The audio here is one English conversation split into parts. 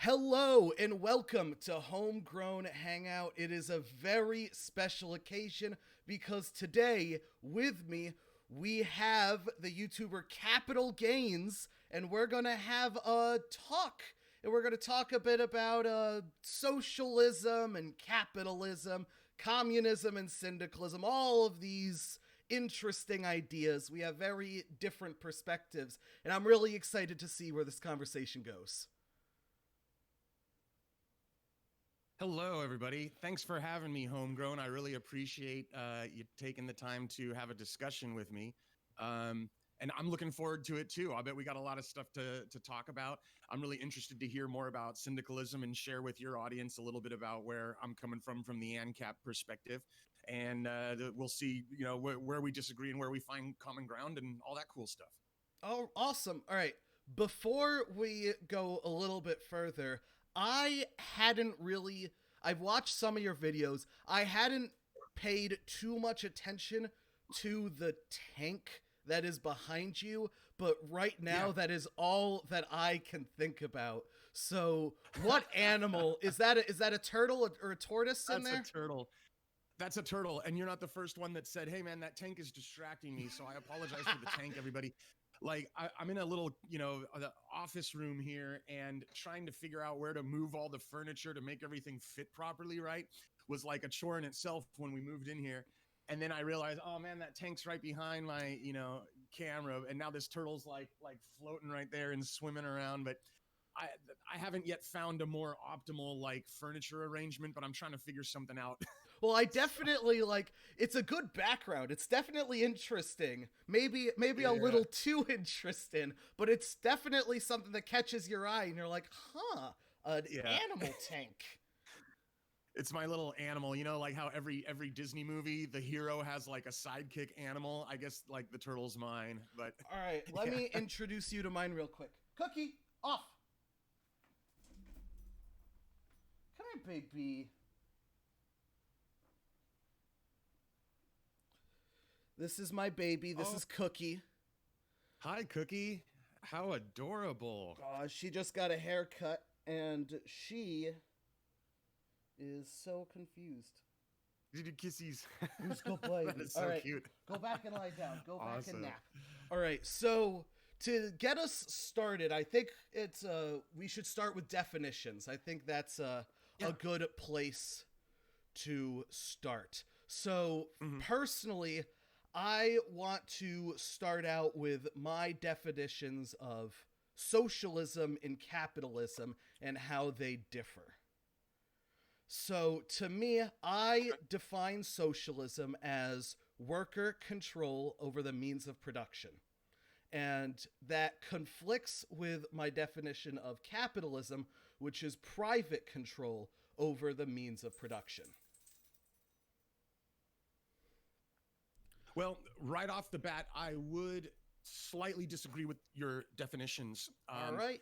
Hello and welcome to Homegrown Hangout. It is a very special occasion because today with me we have the YouTuber Capital Gains, and we're going to have a talk. And we're going to talk a bit about socialism and capitalism, communism and syndicalism, all of these interesting ideas. We have very different perspectives, and I'm really excited to see where this conversation goes. Hello, everybody. Thanks for having me, Homegrown. I really appreciate you taking the time to have a discussion with me. And I'm looking forward to it, too. I bet we got a lot of stuff to talk about. I'm really interested to hear more about syndicalism and share with your audience a little bit about where I'm coming from the ANCAP perspective. And we'll see, where we disagree and where we find common ground and all that cool stuff. Oh, awesome. All right. Before we go a little bit further, I hadn't really. I've watched some of your videos. I hadn't paid too much attention to the tank that is behind you, but right now that is all that I can think about. So, what animal is that? Is that a turtle or a tortoise in there? That's a turtle. That's a turtle, and you're not the first one that said, "Hey, man, that tank is distracting me." So I apologize for the tank, everybody. Like I'm in a little, the office room here, and trying to figure out where to move all the furniture to make everything fit properly. Right, was like a chore in itself when we moved in here. And then I realized, oh man, that tank's right behind my, camera, and now this turtle's like floating right there and swimming around. But I I haven't yet found a more optimal like furniture arrangement, but I'm trying to figure something out. Well, I definitely like it's a good background. It's definitely interesting. Maybe a Yeah, little too interesting, but it's definitely something that catches your eye and you're like, "Huh, an yeah. animal tank." It's my little animal, like how every Disney movie, the hero has like a sidekick animal. I guess like the turtle's mine, but All right, let yeah. me introduce you to mine real quick. Cookie, off. Come here, baby. This is my baby. This Oh, is Cookie. hi, Cookie. How adorable. She just got a haircut and she is so confused. Did you kissies? Who's good boy? That is All so right, cute. go back and lie down. Go back and Awesome. nap. All right, so to get us started, I think it's we should start with definitions. I think that's a Yeah. good place to start. So Hmm. personally, I want to start out with my definitions of socialism and capitalism and how they differ. So, to me, I Okay. define socialism as worker control over the means of production. And that conflicts with my definition of capitalism, which is private control over the means of production. Well, right off the bat, I would slightly disagree with your definitions. All right.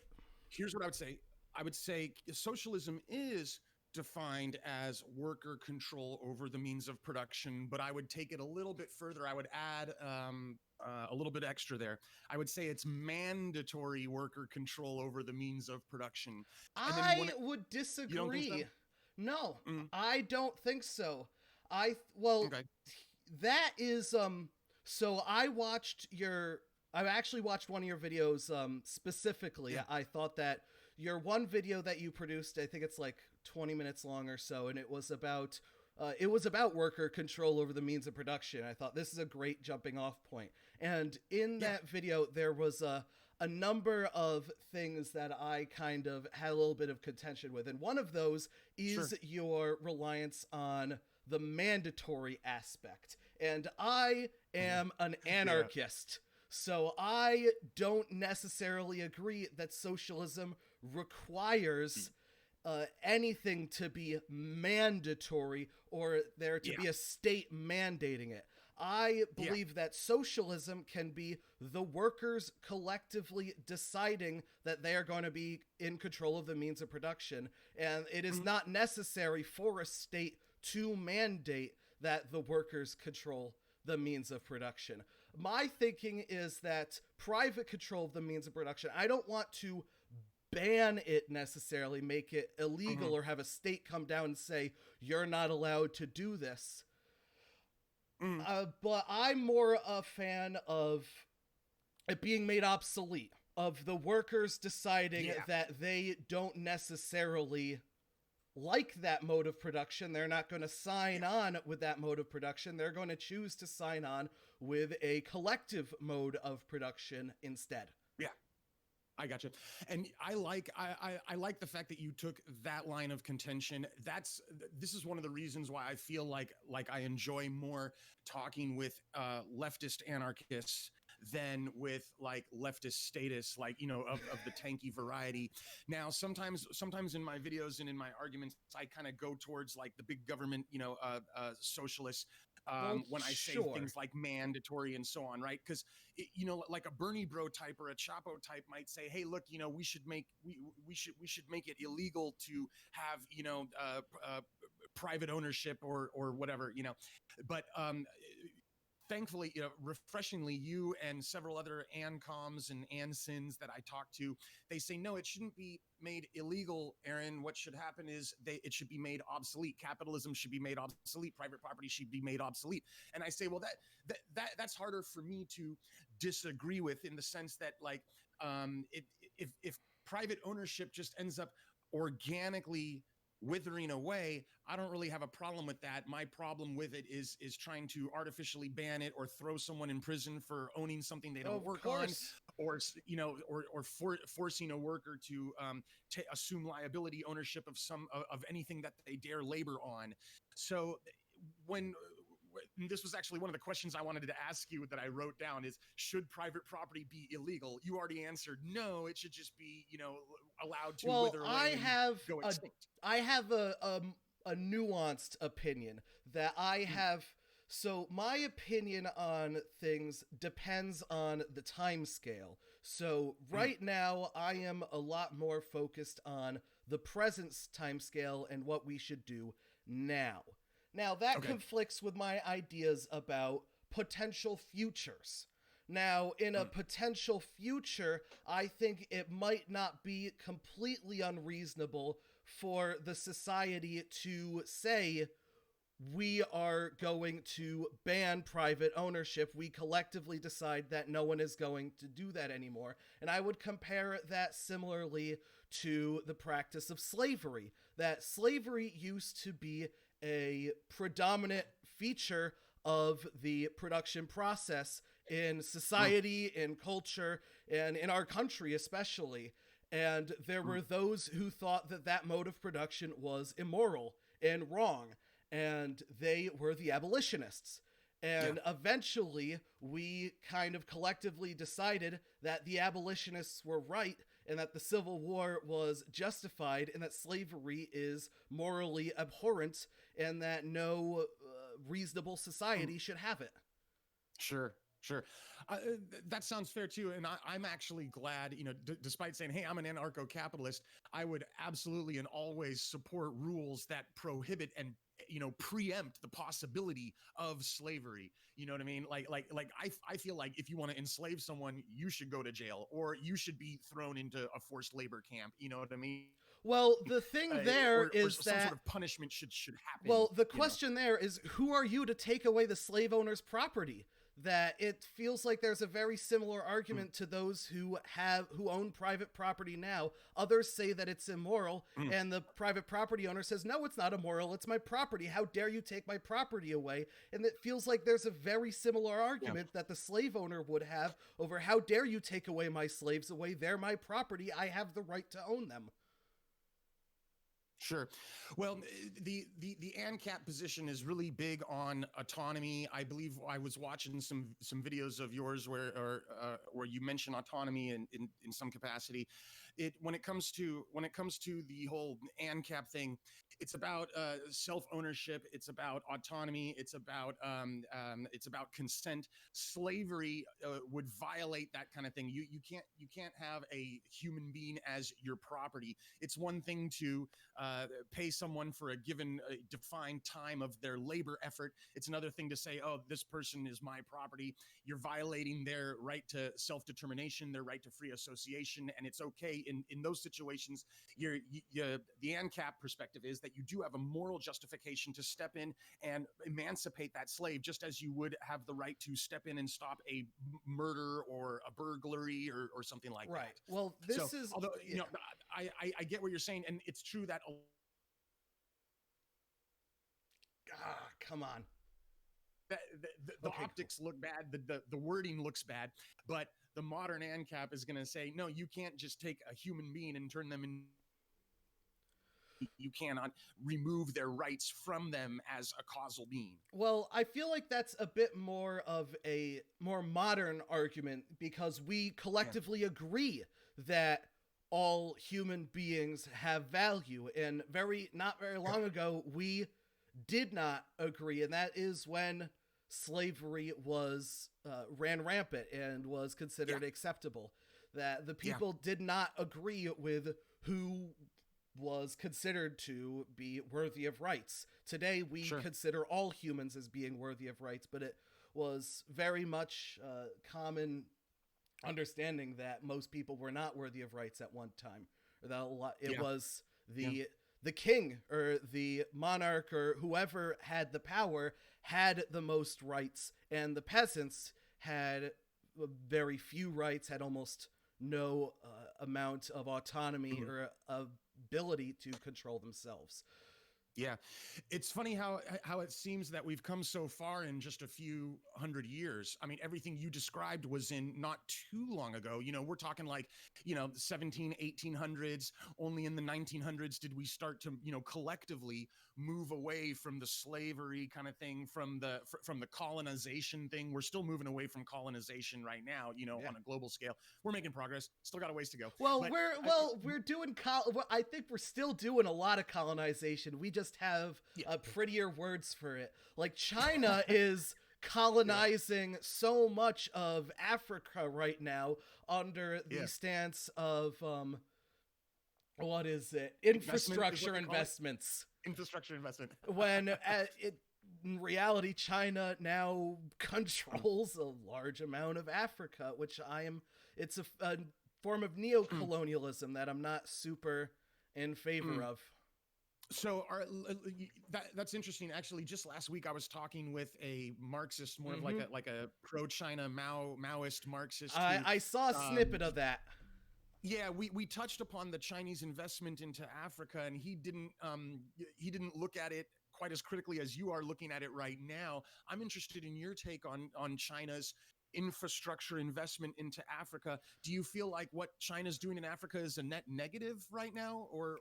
Here's what I would say. I would say socialism is defined as worker control over the means of production, but I would take it a little bit further. I would add a little bit extra there. I would say it's mandatory worker control over the means of production. And then I would you don't think disagree. so? No, Mm, I don't think so. Well, okay. that is so I actually watched one of your videos specifically. Yeah. I thought that your one video that you produced, I think it's like 20 minutes long or so, and it was about worker control over the means of production. I thought this is a great jumping off point. And in Yeah. that video there was a number of things that I kind of had a little bit of contention with. And one of those Sure. is your reliance on the mandatory aspect. And I am an Yeah. anarchist. So I don't necessarily agree that socialism requires anything to be mandatory or there to Yeah. be a state mandating it. I Yeah. believe that socialism can be the workers collectively deciding that they are going to be in control of the means of production, and it is Mhm. not necessary for a state to mandate that the workers control the means of production. My thinking is that private control of the means of production, I don't want to ban it necessarily, make it illegal, Mhm. or have a state come down and say, you're not allowed to do this. Mhm. But I'm more a fan of it being made obsolete, of the workers deciding Yeah. that they don't necessarily like that mode of production. They're not going to sign Yeah. on with that mode of production. They're going to choose to sign on with a collective mode of production instead. Yeah. I got you. And I like the fact that you took that line of contention. This is one of the reasons why I feel like I enjoy more talking with leftist anarchists than with like leftist status, like, you know, of the tanky variety. Now, sometimes in my videos and in my arguments, I kind of go towards like the big government, you know, socialists, Well, when I say sure. things like mandatory and so on, right? Because you know, like a Bernie bro type or a Chapo type might say, hey, look, you know, we should make it illegal to have, you know, private ownership or whatever, you know. But thankfully, you know, refreshingly, you and several other ANCOMs and ANSINs that I talk to, they say, no, it shouldn't be made illegal, Aaron. What should happen is it should be made obsolete. Capitalism should be made obsolete. Private property should be made obsolete. And I say, well, that's harder for me to disagree with, in the sense that, like, if private ownership just ends up organically withering away, I don't really have a problem with that. My problem with it is trying to artificially ban it, or throw someone in prison for owning something they don't Of work on, course. or, you know, forcing a worker to assume liability ownership of of anything that they dare labor on. So when this was actually one of the questions I wanted to ask you that I wrote down, is, should private property be illegal? You already answered no, it should just be, you know, allowed to Well, wither I away and have go a extinct. I have a nuanced opinion that I Mm, have. So my opinion on things depends on the time scale. So mm, right now I am a lot more focused on the present time scale and what we should do now. Now that okay. conflicts with my ideas about potential futures. Now, in a Mm, potential future, I think it might not be completely unreasonable for the society to say, we are going to ban private ownership. We collectively decide that no one is going to do that anymore. And I would compare that similarly to the practice of slavery. That slavery used to be a predominant feature of the production process in mm, society, in culture, and in our country especially. And there mm, were those who thought that that mode of production was immoral and wrong, and they were the abolitionists. yeah. And eventually, we kind of collectively decided that the abolitionists were right, and that the Civil War was justified, and that slavery is morally abhorrent, and that no reasonable Mm, society should have it. sure. Sure. That sounds fair too. And I'm actually glad, you know, despite saying, hey, I'm an anarcho capitalist, I would absolutely and always support rules that prohibit and, you know, preempt the possibility of slavery. You know what I mean? I feel like if you want to enslave someone, you should go to jail, or you should be thrown into a forced labor camp. You know what I mean? Well, the thing there Or is some sort that, of punishment should happen, well, the you know? question there is, who are you to take away the slave owner's property? That it feels like there's a very similar Mm, argument to those who own private property now. Others say that it's immoral, mm, and the private property owner says, no, it's not immoral, it's my property. How dare you take my property away? And it feels like there's a very similar yeah. argument that the slave owner would have over, how dare you take away my slaves away? They're my property. I have the right to own them. Sure. Well, the ANCAP position is really big on autonomy. I believe I was watching some videos of yours where you mention autonomy in some capacity. When it comes to the whole ANCAP thing, It's about self-ownership. It's about autonomy. It's about consent. Slavery would violate that kind of thing. You can't have a human being as your property. It's one thing to pay someone for a given defined time of their labor effort. It's another thing to say, oh, this person is my property. You're violating their right to self-determination, their right to free association, and it's okay in those situations. The ANCAP perspective is that you do have a moral justification to step in and emancipate that slave, just as you would have the right to step in and stop a murder or a burglary or something like Right. that. Well, this is, Although yeah. I get what you're saying, and it's true that Come on. the Okay, optics look bad, the wording looks bad, but the modern ANCAP is going to say, no, you can't just take a human being and turn them in. You cannot remove their rights from them as a causal being. Well, I feel like that's a bit more of a more modern argument because we collectively agree that all human beings have value. And not very long ago, we did not agree, and that is when slavery was ran rampant and was considered acceptable. That the people did not agree with who was considered to be worthy of rights. Today, we consider all humans as being worthy of rights, but it was very much common understanding that most people were not worthy of rights at one time. Or that it was the king or the monarch or whoever had the power had the most rights, and the peasants had very few rights, had almost no amount of autonomy or ability to control themselves. Yeah, it's funny how it seems that we've come so far in just a few hundred years. I mean, everything you described was in not too long ago. We're talking like, 17, 1800s. Only in the 1900s did we start to, collectively move away from the slavery kind of thing, from the colonization thing. We're still moving away from colonization right now, on a global scale. We're making progress. Still got a ways to go. Well, we're doing I think we're still doing a lot of colonization. We just have prettier words for it. Like China is colonizing so much of Africa right now under the stance of what is it? Infrastructure investments. Infrastructure investment. When in reality, China now controls a large amount of Africa, which it's a form of neo-colonialism that I'm not super in favor of. So that's interesting. Actually, just last week I was talking with a Marxist, more of like a pro-China Maoist Marxist. I saw a snippet of that. Yeah, we touched upon the Chinese investment into Africa, and he didn't look at it quite as critically as you are looking at it right now. I'm interested in your take on China's infrastructure investment into Africa. Do you feel like what China's doing in Africa is a net negative right now, or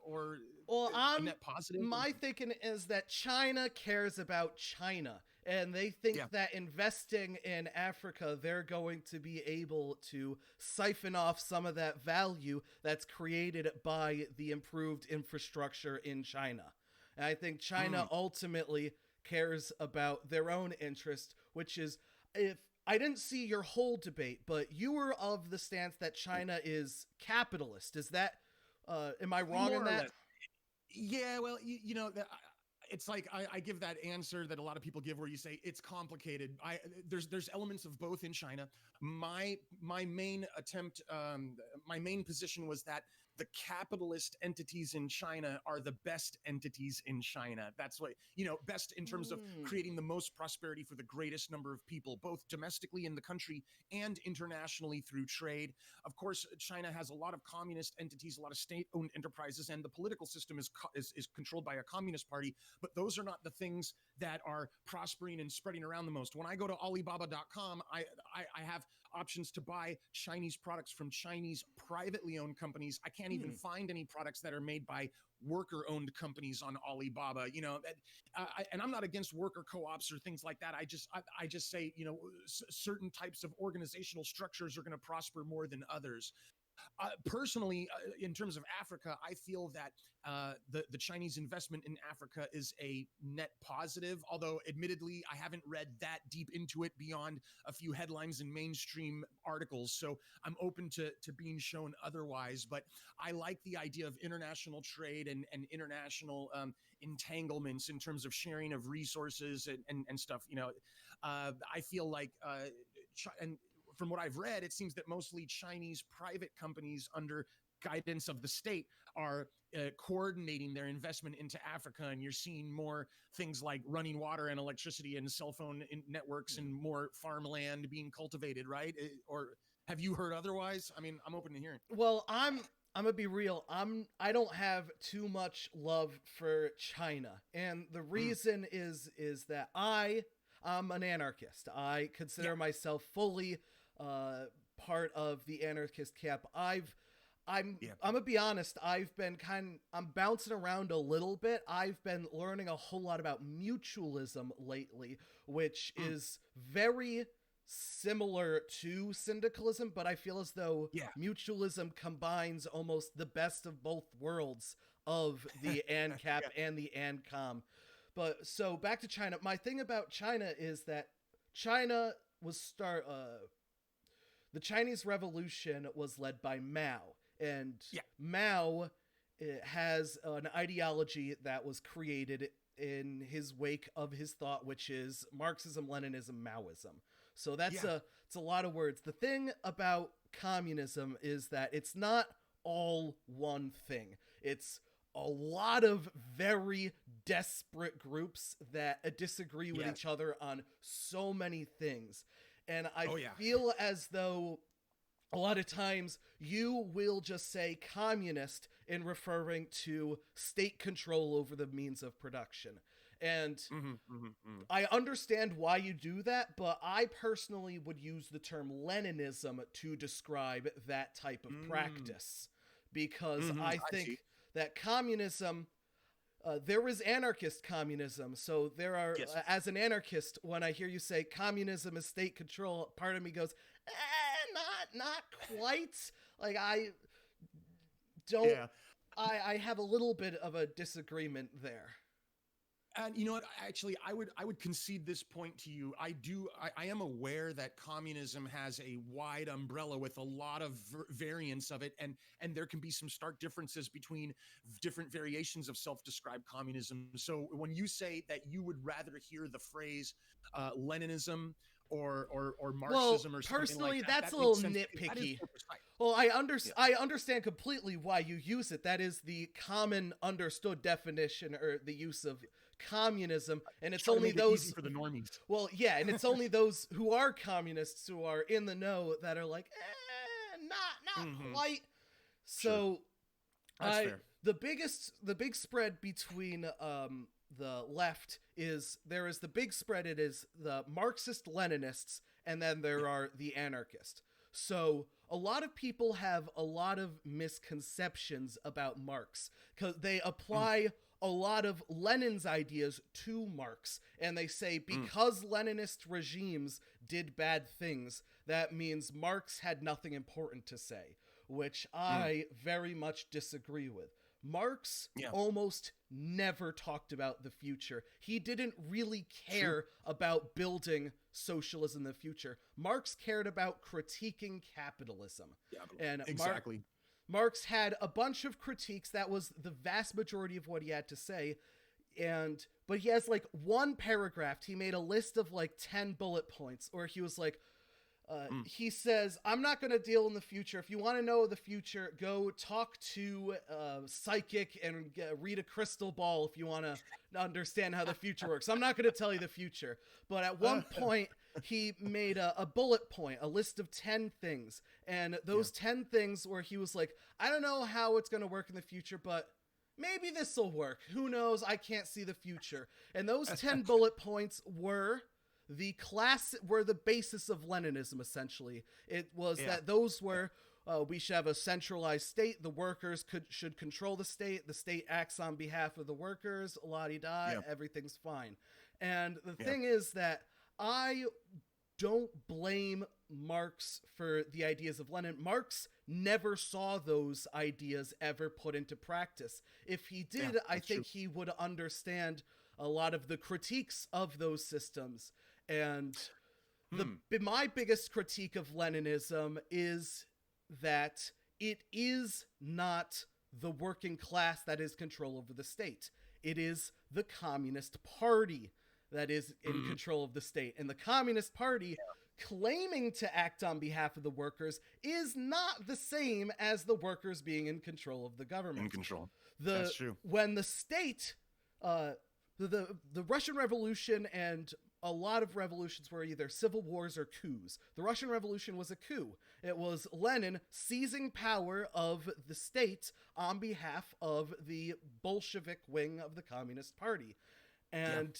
a net positive? My thinking is that China cares about China, and they think that investing in Africa, they're going to be able to siphon off some of that value that's created by the improved infrastructure in China. And I think China ultimately cares about their own interest, which is, if I didn't see your whole debate, but you were of the stance that China is capitalist. Is that, am I wrong in that? Yeah, well, it's like I give that answer that a lot of people give where you say it's complicated. There's elements of both in China. My main position was that the capitalist entities in China are the best entities in China. That's what, best in terms of creating the most prosperity for the greatest number of people, both domestically in the country and internationally through trade. Of course, China has a lot of communist entities, a lot of state-owned enterprises, and the political system is controlled by a communist party. But those are not the things that are prospering and spreading around the most. When I go to Alibaba.com, I have options to buy Chinese products from Chinese privately owned companies. I can't even find any products that are made by worker-owned companies on Alibaba. And I'm not against worker co-ops or things like that. I just say, certain types of organizational structures are going to prosper more than others. Personally, in terms of Africa, I feel that the Chinese investment in Africa is a net positive. Although, admittedly, I haven't read that deep into it beyond a few headlines in mainstream articles. So I'm open to being shown otherwise. But I like the idea of international trade and international entanglements in terms of sharing of resources and stuff. I feel like and from what I've read, it seems that mostly Chinese private companies under guidance of the state are coordinating their investment into Africa. And you're seeing more things like running water and electricity and cell phone networks and more farmland being cultivated, right? Or have you heard otherwise? I mean, I'm open to hearing. Well, I'm gonna be real. I don't have too much love for China, and the reason is that I'm an anarchist. I consider myself fully part of the anarchist camp. I'm gonna be honest. I'm bouncing around a little bit. I've been learning a whole lot about mutualism lately, which is very similar to syndicalism, but I feel as though mutualism combines almost the best of both worlds of the ANCAP and the ANCOM. But so back to China. My thing about China is that China was the Chinese Revolution was led by Mao, and Mao has an ideology that was created in his wake of his thought, which is Marxism, Leninism, Maoism. So it's a lot of words. The thing about communism is that it's not all one thing. It's a lot of very desperate groups that disagree with each other on so many things. And I feel as though a lot of times you will just say communist in referring to state control over the means of production. And I understand why you do that, but I personally would use the term Leninism to describe that type of practice, because I think that communism, there is anarchist communism. So there are, as an anarchist, when I hear you say communism is state control, part of me goes, not quite. Like I have a little bit of a disagreement there. And you know what? Actually, I would concede this point to you. I am aware that communism has a wide umbrella with a lot of variants of it, and there can be some stark differences between different variations of self-described communism. So when you say that you would rather hear the phrase Leninism or Marxism or something personally, like that, that's a little nitpicky. Well, I understand completely why you use it. That is the common understood definition or the use of communism, and it's only those for the normies. Well, yeah, and it's only those who are communists who are in the know that are like, not quite. So, That's fair. The big spread between the left is there is the big spread. It is the Marxist Leninists, and then there are the anarchists. So a lot of people have a lot of misconceptions about Marx because they apply a lot of Lenin's ideas to Marx, and they say because Leninist regimes did bad things, that means Marx had nothing important to say, which I very much disagree with. Marx almost never talked about the future. He didn't really care about building socialism in the future. Marx cared about critiquing capitalism. And exactly. Marx had a bunch of critiques. That was the vast majority of what he had to say. But he has like one paragraph. He made a list of like 10 bullet points, or he was like, he says, I'm not going to deal in the future. If you want to know the future, go talk to a psychic and read a crystal ball if you want to understand how the future works. I'm not going to tell you the future. But at one point, he made a bullet point, a list of 10 things. And those 10 things where he was like, I don't know how it's going to work in the future, but maybe this will work. Who knows? I can't see the future. And those 10 bullet points were the basis of Leninism, essentially. It was that those were, we should have a centralized state, the workers should control the state acts on behalf of the workers, la-di-da, everything's fine. And the thing is that I don't blame Marx for the ideas of Lenin. Marx never saw those ideas ever put into practice. If he did, Yeah, I think true. he would understand a lot of the critiques of those systems. And my biggest critique of Leninism is that it is not the working class that is control over the state. It is the Communist Party that is in control of the state. And the Communist Party claiming to act on behalf of the workers is not the same as the workers being in control of the government. In control. That's true. When the state, the Russian Revolution and a lot of revolutions were either civil wars or coups. The Russian Revolution was a coup. It was Lenin seizing power of the state on behalf of the Bolshevik wing of the Communist Party. And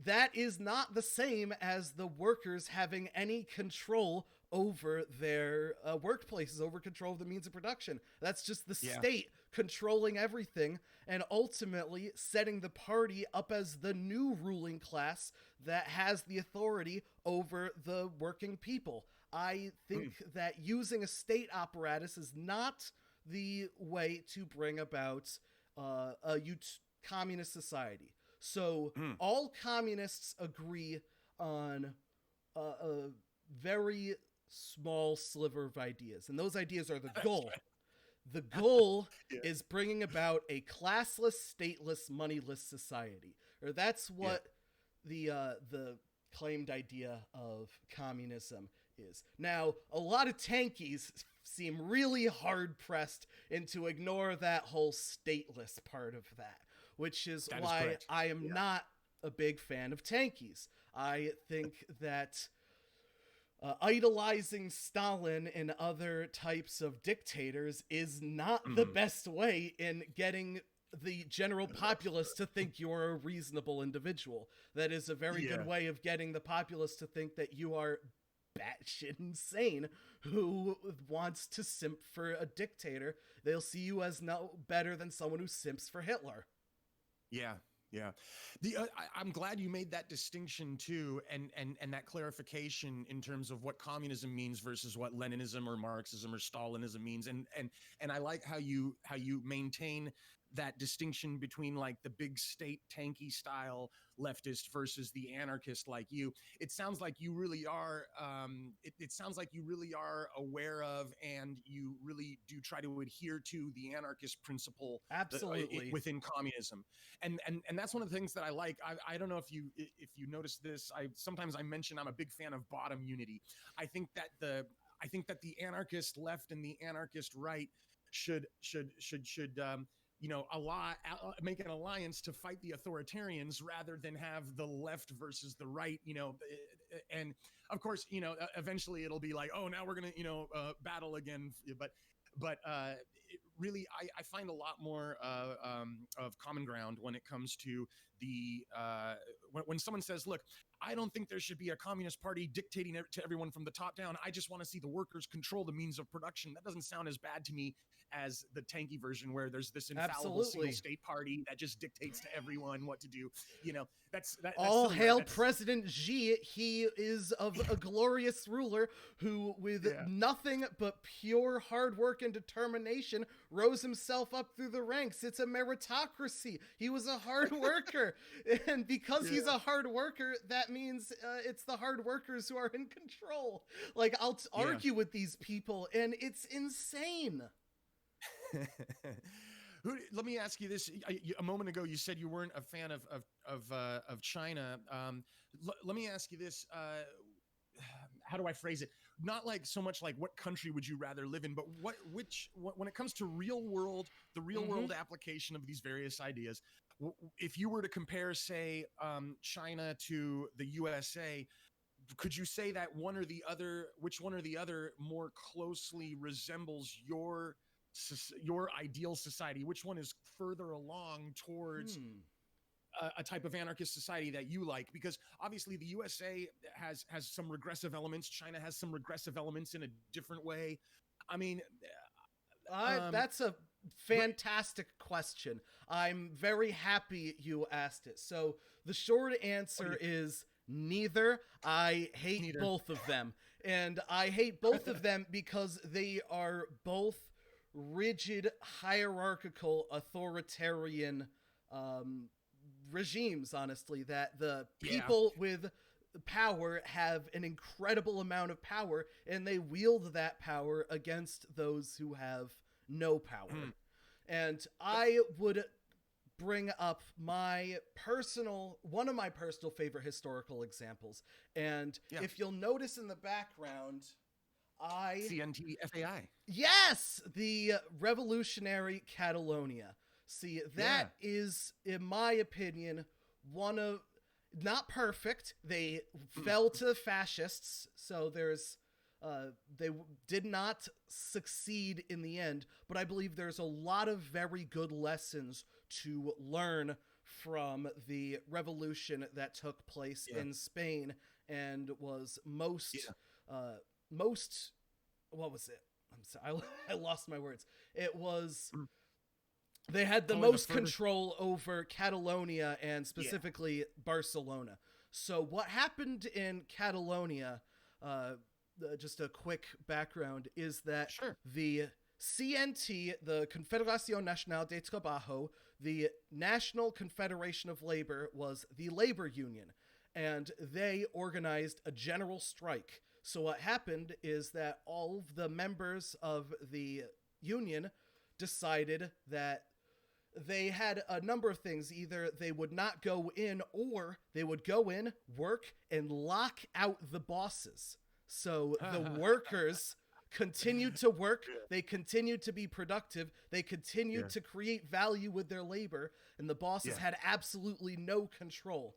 that is not the same as the workers having any control over their workplaces, over control of the means of production. That's just the state controlling everything and ultimately setting the party up as the new ruling class that has the authority over the working people. I think that using a state apparatus is not the way to bring about a communist society. So all communists agree on a very small sliver of ideas, and those ideas are the goal. The goal is bringing about a classless, stateless, moneyless society, or that's what the claimed idea of communism is. Now, a lot of tankies seem really hard-pressed to ignore that whole stateless part of that, which is why I am not a big fan of tankies. I think that idolizing Stalin and other types of dictators is not the best way in getting the general populace to think you're a reasonable individual. That is a very good way of getting the populace to think that you are batshit insane who wants to simp for a dictator. They'll see you as no better than someone who simps for Hitler. Yeah. I'm glad you made that distinction too, and that clarification in terms of what communism means versus what Leninism or Marxism or Stalinism means, and I like how you maintain that distinction between like the big state tanky style leftist versus the anarchist like you. It sounds like you really are it sounds like you really are aware of and you really do try to adhere to the anarchist principle absolutely within communism. And that's one of the things that I like. I don't know if you notice this. Sometimes I mention I'm a big fan of bottom unity. I think that the anarchist left and the anarchist right should make an alliance to fight the authoritarians rather than have the left versus the right, and of course, eventually it'll be like, oh, now we're going to, battle again. But really, I find a lot more of common ground when it comes to the when someone says, look, I don't think there should be a communist party dictating to everyone from the top down. I just want to see the workers control the means of production. That doesn't sound as bad to me as the tanky version where there's this infallible single state party that just dictates to everyone what to do. That's all hail President Xi. He is of a glorious ruler who, with nothing but pure hard work and determination, rose himself up through the ranks. It's a meritocracy. He was a hard worker. And because he's a hard worker, that means it's the hard workers who are in control. Like, I'll argue with these people, and it's insane. Let me ask you this. A moment ago, you said you weren't a fan of China. Let me ask you this. How do I phrase it? Not like so much like what country would you rather live in, but when it comes to the real world application of these various ideas, if you were to compare, say, China to the USA, could you say that which one or the other more closely resembles your ideal society? Which one is further along towards a type of anarchist society that you like? Because obviously the USA has some regressive elements. China has some regressive elements in a different way. I mean, that's a fantastic question. I'm very happy you asked it. So the short answer is neither. I hate both of them. And I hate both of them because they are both rigid, hierarchical, authoritarian regimes, honestly, that the people with power have an incredible amount of power, and they wield that power against those who have no power. And I would bring up one of my personal favorite historical examples. And if you'll notice in the background, CNTFAI. Yes, the revolutionary Catalonia. See, that is, in my opinion, one of, not perfect. They fell to the fascists, so they did not succeed in the end, but I believe there's a lot of very good lessons to learn from the revolution that took place in Spain and was most, what was it? I'm sorry, I lost my words. It was, they had the most control over Catalonia and specifically Barcelona. So what happened in Catalonia, just a quick background, is that the CNT, the Confederación Nacional de Trabajo, the National Confederation of Labor, was the labor union, and they organized a general strike. So what happened is that all of the members of the union decided that they had a number of things. Either they would not go in, or they would go in, work, and lock out the bosses. So the workers continued to work, they continued to be productive, they continued to create value with their labor, and the bosses had absolutely no control.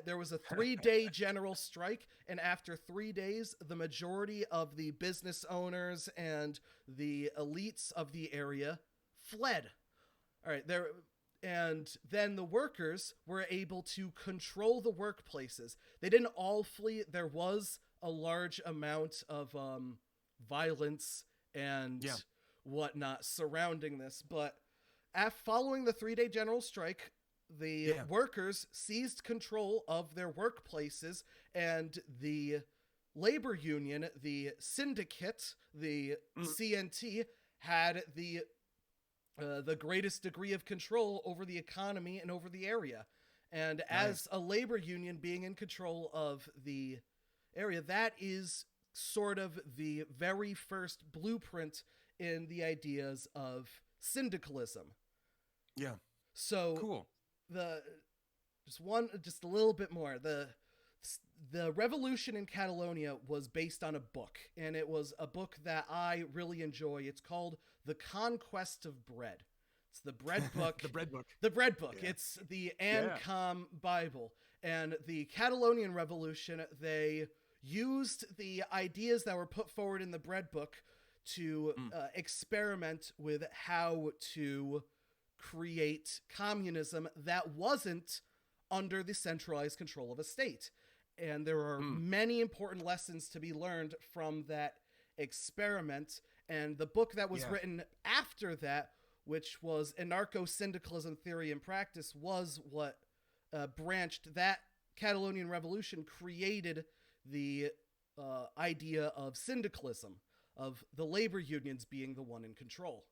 There was a 3-day general strike, and after 3 days, the majority of the business owners and the elites of the area fled. All right, and then the workers were able to control the workplaces. They didn't all flee. There was a large amount of violence and whatnot surrounding this, but following the 3-day general strike, the workers seized control of their workplaces, and the labor union, the syndicate, the CNT, had the greatest degree of control over the economy and over the area. And as a labor union being in control of the area, that is sort of the very first blueprint in the ideas of syndicalism. Yeah. So cool. Just a little bit more. The revolution in Catalonia was based on a book, and it was a book that I really enjoy. It's called The Conquest of Bread. It's the bread book. The bread book. The bread book. Yeah. It's the ANCOM Bible. And the Catalonian Revolution, they used the ideas that were put forward in the bread book to experiment with how to create communism that wasn't under the centralized control of a state. And there are many important lessons to be learned from that experiment. And the book that was written after that, which was Anarcho-Syndicalism Theory and Practice, was what branched that Catalonian Revolution, created the idea of syndicalism, of the labor unions being the one in control.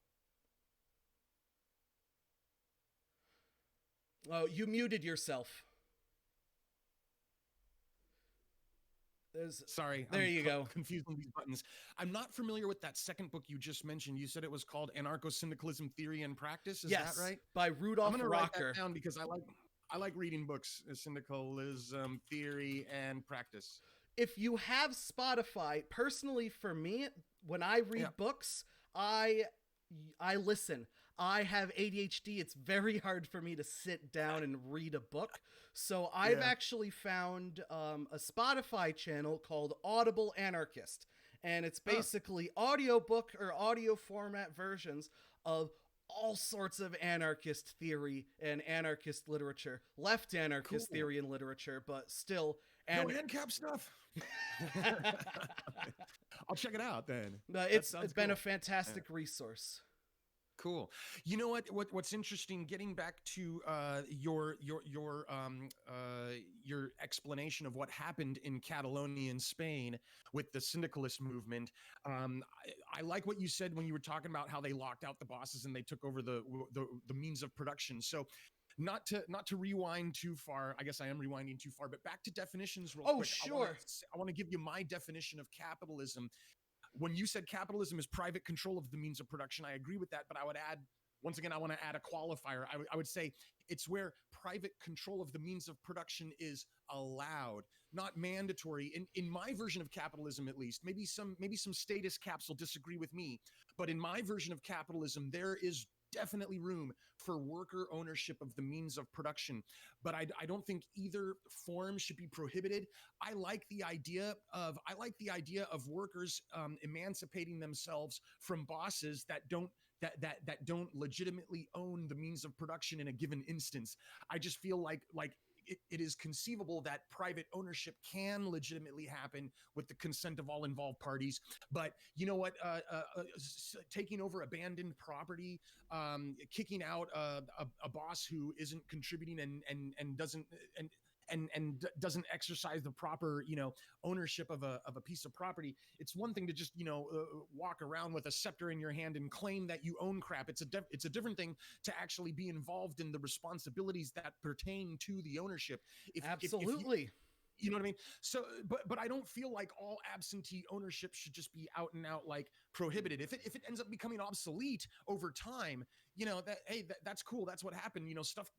Oh, you muted yourself. Sorry. There you go. Confusing these buttons. I'm not familiar with that second book you just mentioned. You said it was called Anarcho-Syndicalism Theory and Practice. Is that right? By Rudolf I'm gonna Rocker. write that down because I like reading books. Syndicalism Theory and Practice. If you have Spotify, personally for me, when I read books, I listen. I have ADHD. It's very hard for me to sit down and read a book. So I've actually found a Spotify channel called Audible Anarchist. And it's basically audiobook or audio format versions of all sorts of anarchist theory and anarchist literature. Left anarchist theory and literature, but still... No ANCAP stuff. I'll check it out then. It's been a fantastic resource. Cool. You know what's interesting, getting back to your explanation of what happened in Catalonia in Spain with the syndicalist movement. I like what you said when you were talking about how they locked out the bosses and they took over the means of production. So not to rewind too far. I guess I am rewinding too far, but back to definitions real Oh, quick. sure. I want to give you my definition of capitalism. When you said capitalism is private control of the means of production, I agree with that, but I would add, once again, I want to add a qualifier. I would say it's where private control of the means of production is allowed, not mandatory. In my version of capitalism, at least, maybe some status caps will disagree with me, but in my version of capitalism, there is definitely room for worker ownership of the means of production. But I don't think either form should be prohibited. I like the idea of workers emancipating themselves from bosses that don't legitimately own the means of production in a given instance. I just feel like it is conceivable that private ownership can legitimately happen with the consent of all involved parties. But you know what? Taking over abandoned property, kicking out a boss who isn't contributing and doesn't exercise the proper ownership of a piece of property. It's one thing to just walk around with a scepter in your hand and claim that you own crap. It's a different thing to actually be involved in the responsibilities that pertain to the ownership. Absolutely. You know what I mean? So, but I don't feel like all absentee ownership should just be out and out like prohibited. If it ends up becoming obsolete over time, that's cool. That's what happened.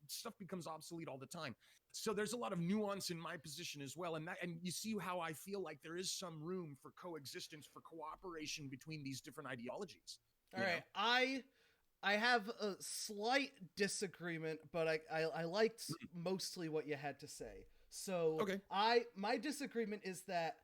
Stuff becomes obsolete all the time. So there's a lot of nuance in my position as well, and you see how I feel like there is some room for coexistence, for cooperation between these different ideologies. All right. I have a slight disagreement, but I liked mostly what you had to say. So Okay. my disagreement is that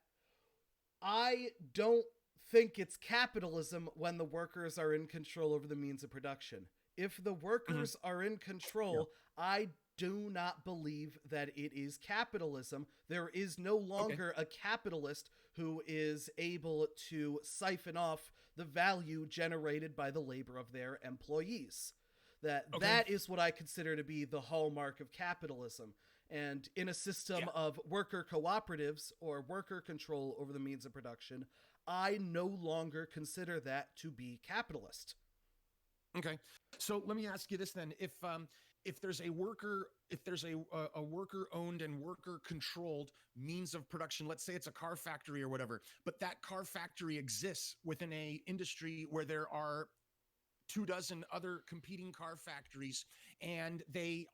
I don't think it's capitalism when the workers are in control over the means of production. If the workers are in control, I do not believe that it is capitalism. There is no longer a capitalist who is able to siphon off the value generated by the labor of their employees. That is what I consider to be the hallmark of capitalism. And in a system of worker cooperatives or worker control over the means of production, I no longer consider that to be capitalist. Okay. So let me ask you this then. If there's a worker owned and worker controlled means of production, let's say it's a car factory or whatever, but that car factory exists within a industry where there are 24 other competing car factories, and they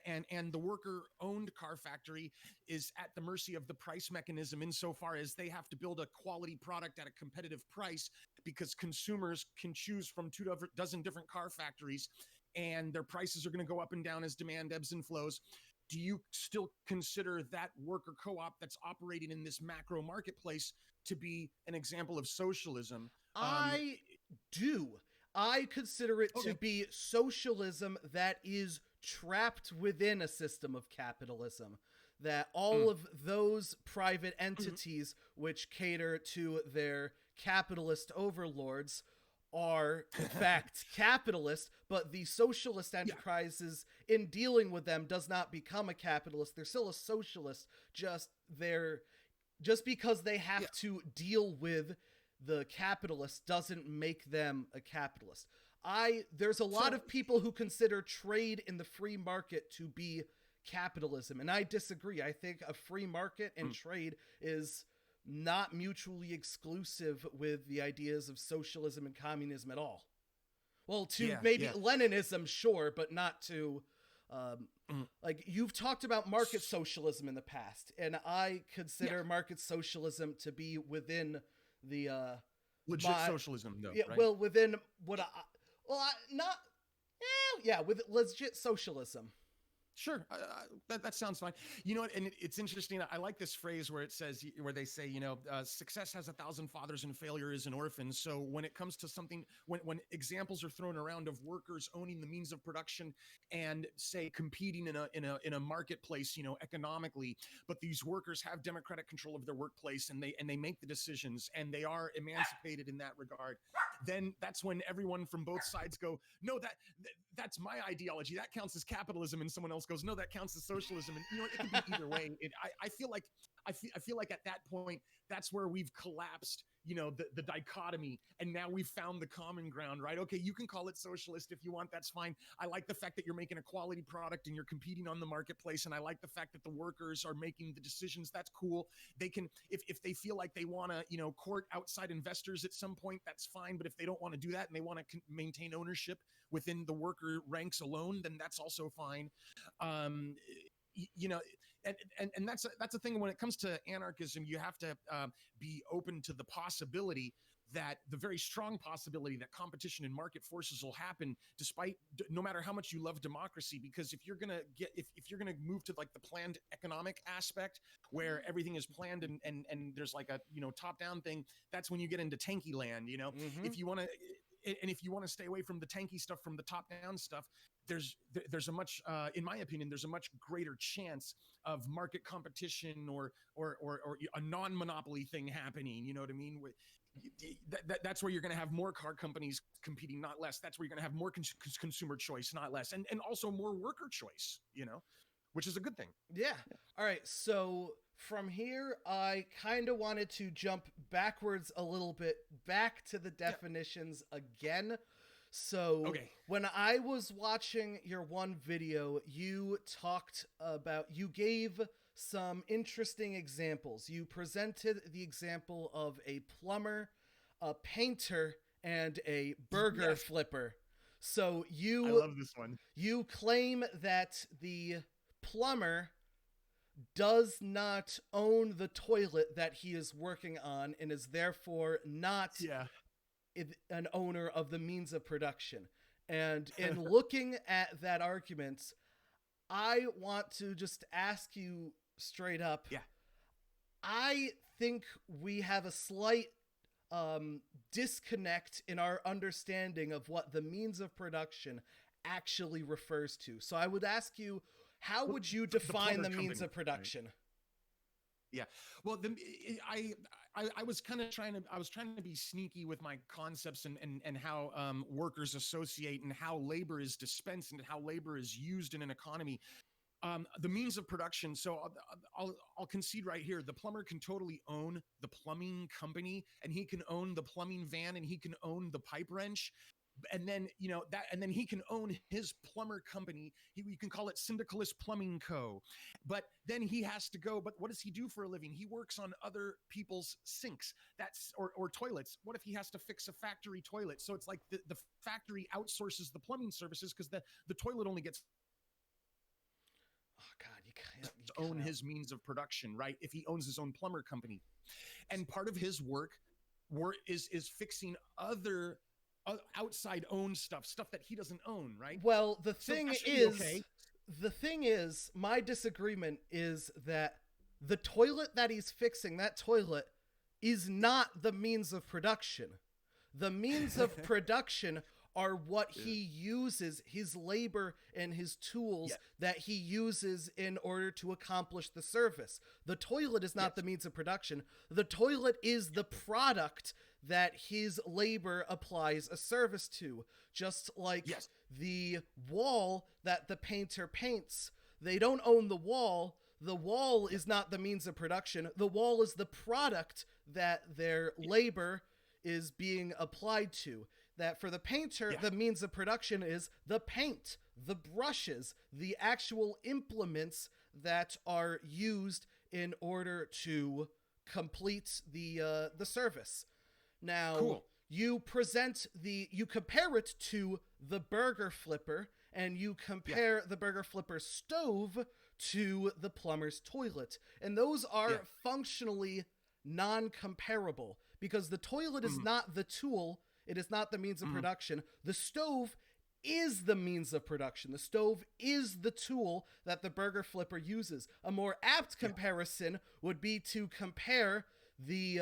and the worker owned car factory is at the mercy of the price mechanism insofar as they have to build a quality product at a competitive price because consumers can choose from 24 different car factories, and their prices are going to go up and down as demand ebbs and flows. Do you still consider that worker co-op that's operating in this macro marketplace to be an example of socialism? I do. I consider it to be socialism that is trapped within a system of capitalism. That all of those private entities which cater to their capitalist overlords are, in fact, capitalist, but the socialist enterprises in dealing with them does not become a capitalist. They're still a socialist, just because they have to deal with the capitalist doesn't make them a capitalist. There's a lot of people who consider trade in the free market to be capitalism, and I disagree. I think a free market and trade is not mutually exclusive with the ideas of socialism and communism at all. Well, to Leninism, sure, but not to like you've talked about market socialism in the past, and I consider market socialism to be within the legit socialism, though. Right? Well, within what with legit socialism. Sure, that sounds fine. You know what? And it's interesting. I like this phrase where it says, where they say, success has 1,000 fathers and failure is an orphan. So when it comes to something, when examples are thrown around of workers owning the means of production and say competing in a marketplace, economically, but these workers have democratic control of their workplace and they make the decisions and they are emancipated in that regard, then that's when everyone from both sides go, no, that's my ideology. That counts as capitalism, and someone else goes, no, that counts as socialism. And it can be either way. I feel like at that point, that's where we've collapsed, the dichotomy, and now we've found the common ground, right? Okay, you can call it socialist if you want, that's fine. I like the fact that you're making a quality product and you're competing on the marketplace, and I like the fact that the workers are making the decisions. That's cool. They can, if they feel like they want to, court outside investors at some point, that's fine. But if they don't want to do that and they want to maintain ownership within the worker ranks alone, then that's also fine. And that's a thing. When it comes to anarchism, you have to be open to the possibility, that the very strong possibility that competition and market forces will happen despite, no matter how much you love democracy. Because if you're gonna move to like the planned economic aspect where everything is planned and there's like a top down thing, that's when you get into tanky land. Mm-hmm. If you want to stay away from the tanky stuff, from the top down stuff, there's a much, in my opinion, there's a much greater chance of market competition or a non-monopoly thing happening. You know what I mean? That's where you're going to have more car companies competing, not less. That's where you're going to have more consumer choice, not less, and also more worker choice. Which is a good thing. Yeah. All right. So from here, I kind of wanted to jump backwards a little bit, back to the definitions again. So okay. When I was watching your one video, you gave some interesting examples. You presented the example of a plumber, a painter, and a burger flipper. So I love this one. You claim that the plumber does not own the toilet that he is working on and is therefore not an owner of the means of production. And in looking at that argument, I want to just ask you straight up. Yeah. I think we have a slight disconnect in our understanding of what the means of production actually refers to. So I would ask you, how would you define the means of production? Right? Yeah. Well, I was trying to be sneaky with my concepts and how workers associate and how labor is dispensed and how labor is used in an economy. The means of production. So I'll concede right here. The plumber can totally own the plumbing company, and he can own the plumbing van, and he can own the pipe wrench. And then, and then he can own his plumber company. You can call it Syndicalist Plumbing Co. But then he has to go. But what does he do for a living? He works on other people's sinks. Or toilets. What if he has to fix a factory toilet? So it's like the factory outsources the plumbing services because the toilet only gets. Oh God, you can't own his means of production, right? If he owns his own plumber company, and part of his work is fixing other outside owned stuff that he doesn't own, right? Well, the thing is, my disagreement is that the toilet that he's fixing, that toilet, is not the means of production. The means of production are what he uses, his labor and his tools that he uses in order to accomplish the service. The toilet is not the means of production. The toilet is the product that his labor applies a service to. Just like the wall that the painter paints, they don't own the wall. The wall is not the means of production. The wall is the product that their labor is being applied to. That for the painter, the means of production is the paint, the brushes, the actual implements that are used in order to complete the service. Now, you compare it to the burger flipper, and you compare the burger flipper stove to the plumber's toilet. And those are functionally non-comparable, because the toilet is not the tool. It is not the means of production. The stove is the means of production. The stove is the tool that the burger flipper uses. A more apt comparison would be to compare the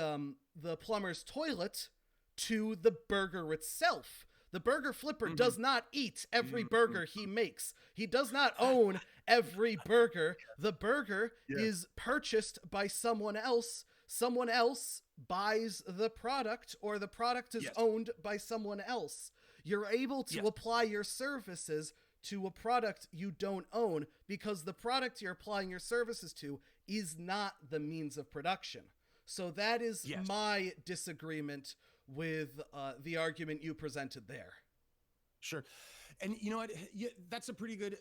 plumber's toilet to the burger itself. The burger flipper does not eat every burger he makes. He does not own every burger. The burger is purchased by someone else. Someone else buys the product, or the product is owned by someone else. You're able to apply your services to a product you don't own because the product you're applying your services to is not the means of production. So that is my disagreement with the argument you presented there. Sure. And you know what? Yeah, that's a pretty good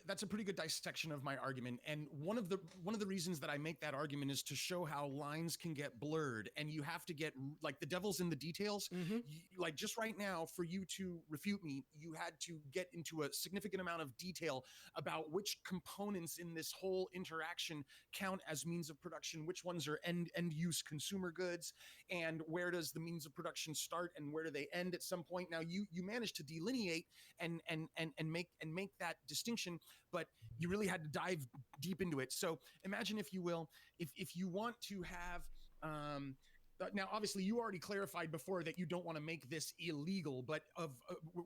dissection of my argument. And one of the reasons that I make that argument is to show how lines can get blurred, and you have to get, like, the devil's in the details. Like, just right now, for you to refute me, you had to get into a significant amount of detail about which components in this whole interaction count as means of production, which ones are end use consumer goods, and where does the means of production start and where do they end at some point. Now you managed to delineate and make that distinction, but you really had to dive deep into it. So imagine, if you will, if you want to have now, obviously, you already clarified before that you don't want to make this illegal, but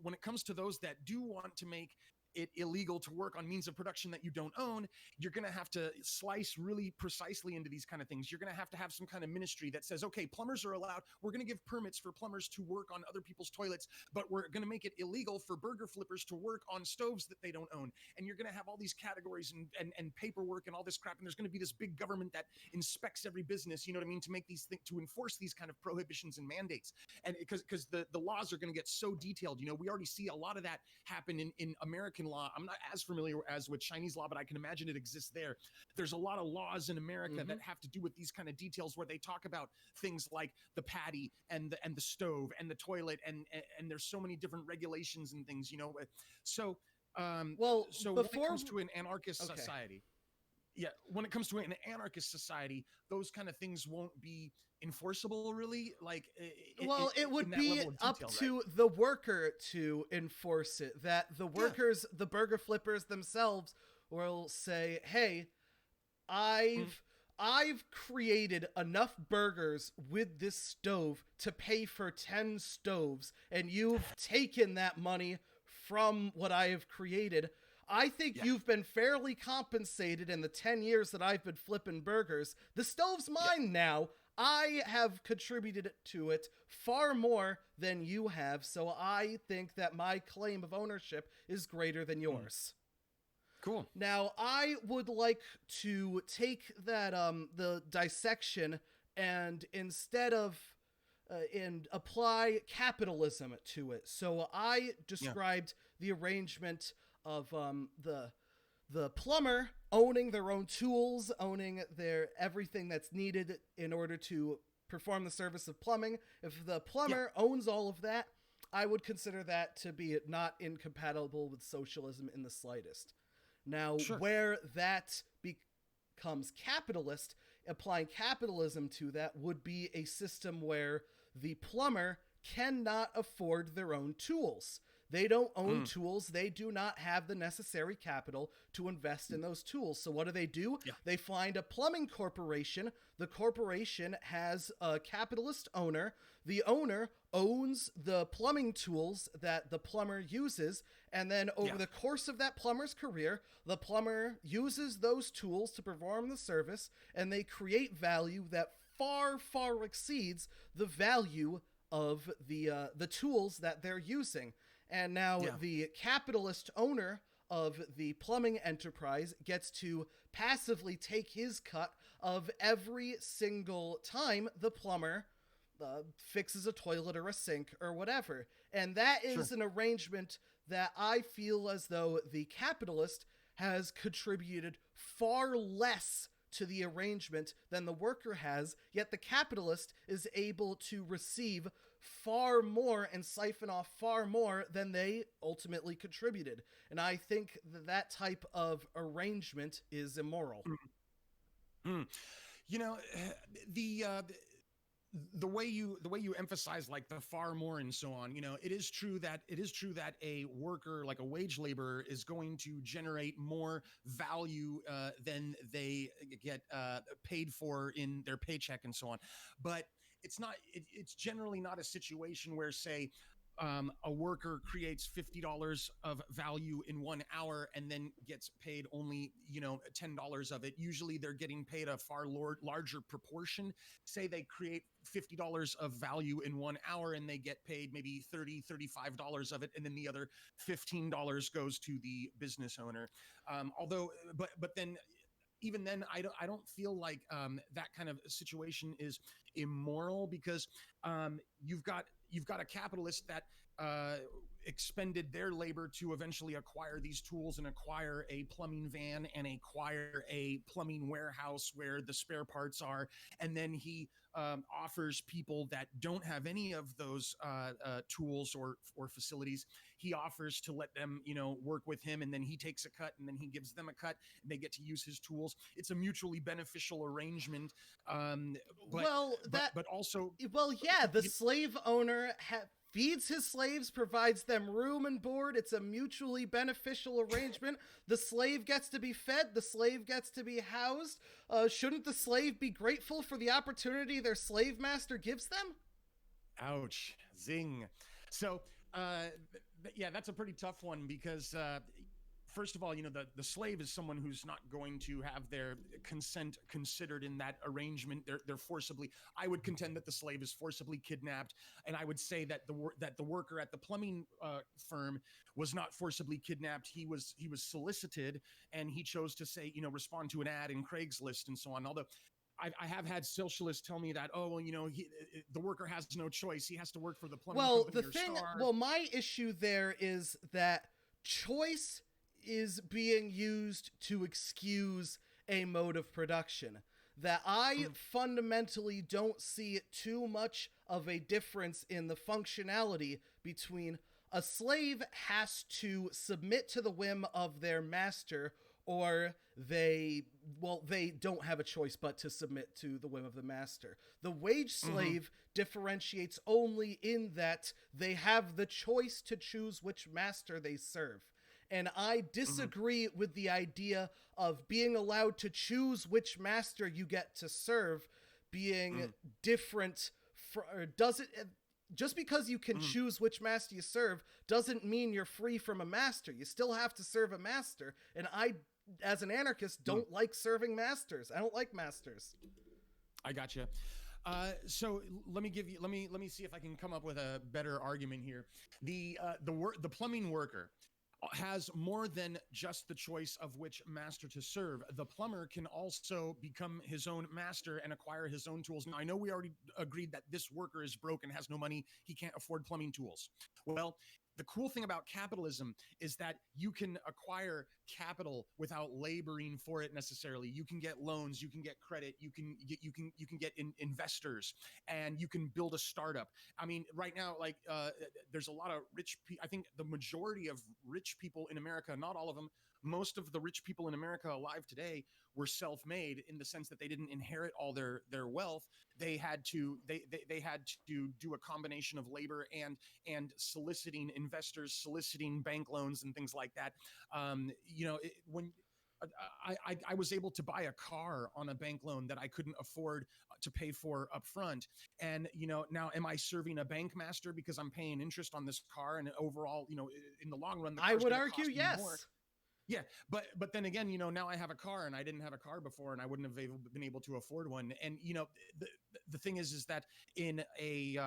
when it comes to those that do want to make it illegal to work on means of production that you don't own, you're going to have to slice really precisely into these kind of things. You're going to have some kind of ministry that says, okay, plumbers are allowed. We're going to give permits for plumbers to work on other people's toilets, but we're going to make it illegal for burger flippers to work on stoves that they don't own. And you're going to have all these categories and paperwork and all this crap. And there's going to be this big government that inspects every business, you know what I mean, to make these things, to enforce these kind of prohibitions and mandates. And because the laws are going to get so detailed, you know, we already see a lot of that happen in American law. I'm not as familiar as with Chinese law, but I can imagine it exists there. There's a lot of laws in America that have to do with these kind of details, where they talk about things like the patty and the stove and the toilet, and there's so many different regulations and things, you know. So so when it comes to an anarchist society, when it comes to an anarchist society, those kind of things won't be enforceable, really. Like, it would be up to the worker to enforce it. That the workers, the burger flippers themselves, will say, "Hey, I've created enough burgers with this stove to pay for 10 stoves, and you've taken that money from what I have created. I think you've been fairly compensated in the 10 years that I've been flipping burgers. The stove's mine now. I have contributed to it far more than you have, so I think that my claim of ownership is greater than yours." Cool. Now, I would like to take that the dissection and instead of and apply capitalism to it. So I described the arrangement of the plumber owning their own tools, owning their everything that's needed in order to perform the service of plumbing. If the plumber owns all of that, I would consider that to be not incompatible with socialism in the slightest. Now, where that becomes capitalist, applying capitalism to that would be a system where the plumber cannot afford their own tools. They don't own tools. They do not have the necessary capital to invest in those tools. So what do? They find a plumbing corporation. The corporation has a capitalist owner. The owner owns the plumbing tools that the plumber uses. And then over the course of that plumber's career, the plumber uses those tools to perform the service, and they create value that far, far exceeds the value of the tools that they're using. And now the capitalist owner of the plumbing enterprise gets to passively take his cut of every single time the plumber fixes a toilet or a sink or whatever. And that is an arrangement that I feel as though the capitalist has contributed far less to the arrangement than the worker has, yet the capitalist is able to receive far more and siphon off far more than they ultimately contributed. And I think that type of arrangement is immoral. You know, the way you emphasize like the far more and so on, it is true that a worker, like a wage laborer, is going to generate more value than they get paid for in their paycheck and so on. But it's generally not a situation where, say, a worker creates $50 of value in 1 hour and then gets paid only, $10 of it. Usually they're getting paid a far larger proportion. Say they create $50 of value in 1 hour and they get paid maybe $35 of it, and then the other $15 goes to the business owner. Although, but then even then, I don't feel like that kind of situation is immoral, because you've got a capitalist that uh, expended their labor to eventually acquire these tools and acquire a plumbing van and acquire a plumbing warehouse where the spare parts are, and then he offers people that don't have any of those tools or facilities. He offers to let them, work with him, and then he takes a cut, and then he gives them a cut, and they get to use his tools. It's a mutually beneficial arrangement. Um, but Well, but also, well, yeah, the slave owner feeds his slaves, provides them room and board. It's a mutually beneficial arrangement. The slave gets to be fed, the slave gets to be housed. Shouldn't the slave be grateful for the opportunity their slave master gives them? ouch, zing. So, yeah, that's a pretty tough one, because first of all, the slave is someone who's not going to have their consent considered in that arrangement. They're forcibly. I would contend that the slave is forcibly kidnapped, and I would say that the worker at the plumbing firm was not forcibly kidnapped. He was solicited, and he chose to say, respond to an ad in Craigslist and so on. Although I have had socialists tell me that, oh, well, the worker has no choice. He has to work for the plumbing Well, company or star. my issue there is that choice is being used to excuse a mode of production. That I fundamentally don't see too much of a difference in the functionality between a slave has to submit to the whim of their master, or they don't have a choice but to submit to the whim of the master. The wage slave differentiates only in that they have the choice to choose which master they serve. And I disagree with the idea of being allowed to choose which master you get to serve being different. Does it? Just because you can choose which master you serve doesn't mean you're free from a master. You still have to serve a master. And I, as an anarchist, don't like serving masters. I don't like masters. I gotcha. So let me see if I can come up with a better argument here. The plumbing worker has more than just the choice of which master to serve. The plumber can also become his own master and acquire his own tools. Now, I know we already agreed that this worker is broke and has no money. He can't afford plumbing tools. Well, the cool thing about capitalism is that you can acquire capital without laboring for it necessarily. You can get loans, you can get credit, you can get investors, and you can build a startup. I mean, right now, like there's a lot of rich people. I think the majority of rich people in America, not all of them, most of the rich people in America alive today were self-made, in the sense that they didn't inherit all their wealth. They had to do a combination of labor and soliciting investors, soliciting bank loans and things like that. When I was able to buy a car on a bank loan that I couldn't afford to pay for upfront. And, now am I serving a bank master because I'm paying interest on this car? And overall, in the long run, the I car's would gonna argue cost me yes. more. Yeah, but then again, now I have a car, and I didn't have a car before, and I wouldn't have been able to afford one. And the thing is that in a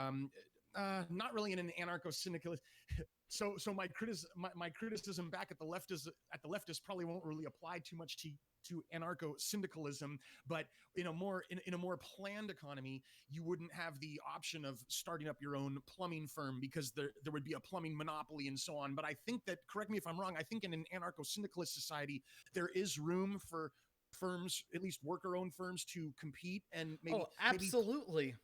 not really in an anarcho-syndicalist. So my criticism back at the leftist probably won't really apply too much to anarcho-syndicalism, but in a more planned economy, you wouldn't have the option of starting up your own plumbing firm, because there would be a plumbing monopoly and so on. But I think that, correct me if I'm wrong, I think in an anarcho-syndicalist society there is room for firms, at least worker-owned firms, to compete, and maybe Oh, absolutely.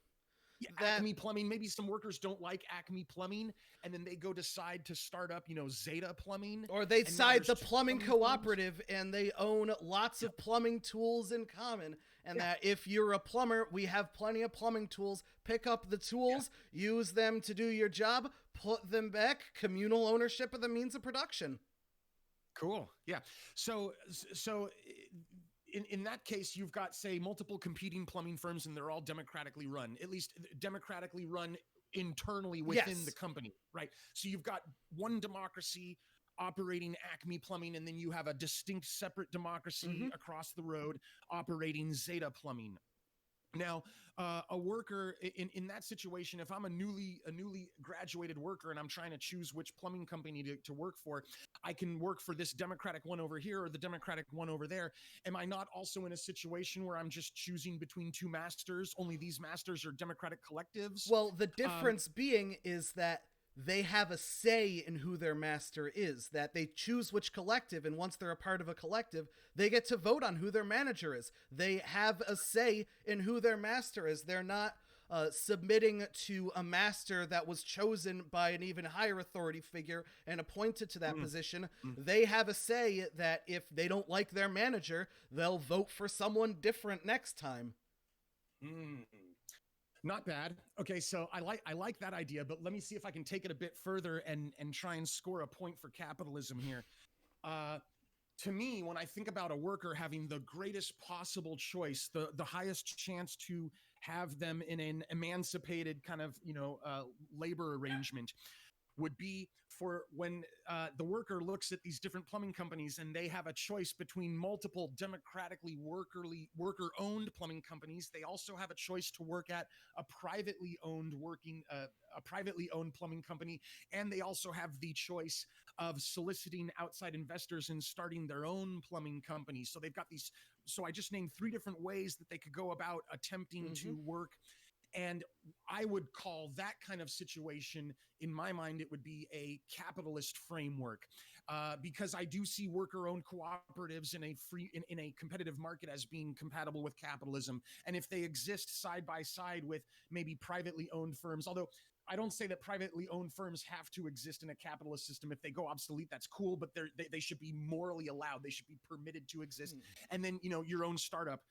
Yeah, that Acme Plumbing. Maybe some workers don't like Acme Plumbing, and then they go decide to start up, Zeta Plumbing, or they and now side there's the two plumbing plumbing firms. cooperative and they own lots Yeah, of plumbing tools in common. And yeah, that if you're a plumber, we have plenty of plumbing tools. Pick up the yeah. tools, use them to do your job, put them back. Communal ownership of the means of production. Cool. Yeah. So in that case, you've got, say, multiple competing plumbing firms, and they're all democratically run, at least democratically run internally within the Yes. company, right? So you've got one democracy operating Acme Plumbing, and then you have a distinct separate democracy Mm-hmm. across the road operating Zeta Plumbing. Now, a worker in that situation, if I'm a newly graduated worker and I'm trying to choose which plumbing company to work for, I can work for this Democratic one over here or the Democratic one over there. Am I not also in a situation where I'm just choosing between two masters? Only these masters are Democratic collectives. Well, the Um, difference being is that they have a say in who their master is, that they choose which collective, and once they're a part of a collective, they get to vote on who their manager is. They have a say in who their master is. They're not submitting to a master that was chosen by an even higher authority figure and appointed to that mm, position. mm, They have a say that if they don't like their manager, they'll vote for someone different next time. mm. Not bad. Okay, so I like that idea, but let me see if I can take it a bit further and try and score a point for capitalism here. Uh, to me, when I think about a worker having the greatest possible choice, the highest chance to have them in an emancipated kind of labor arrangement, would be for when the worker looks at these different plumbing companies and they have a choice between multiple democratically worker owned plumbing companies. They also have a choice to work at a privately owned plumbing company, and they also have the choice of soliciting outside investors and starting their own plumbing company. So they've got these. So I just named three different ways that they could go about attempting Mm-hmm. to work, and I would call that kind of situation, in my mind, it would be a capitalist framework, because I do see worker-owned cooperatives in a competitive market as being compatible with capitalism. And if they exist side by side with maybe privately owned firms, although I don't say that privately owned firms have to exist in a capitalist system. If they go obsolete, that's cool, but they should be morally allowed. They should be permitted to exist. And then, your own startup.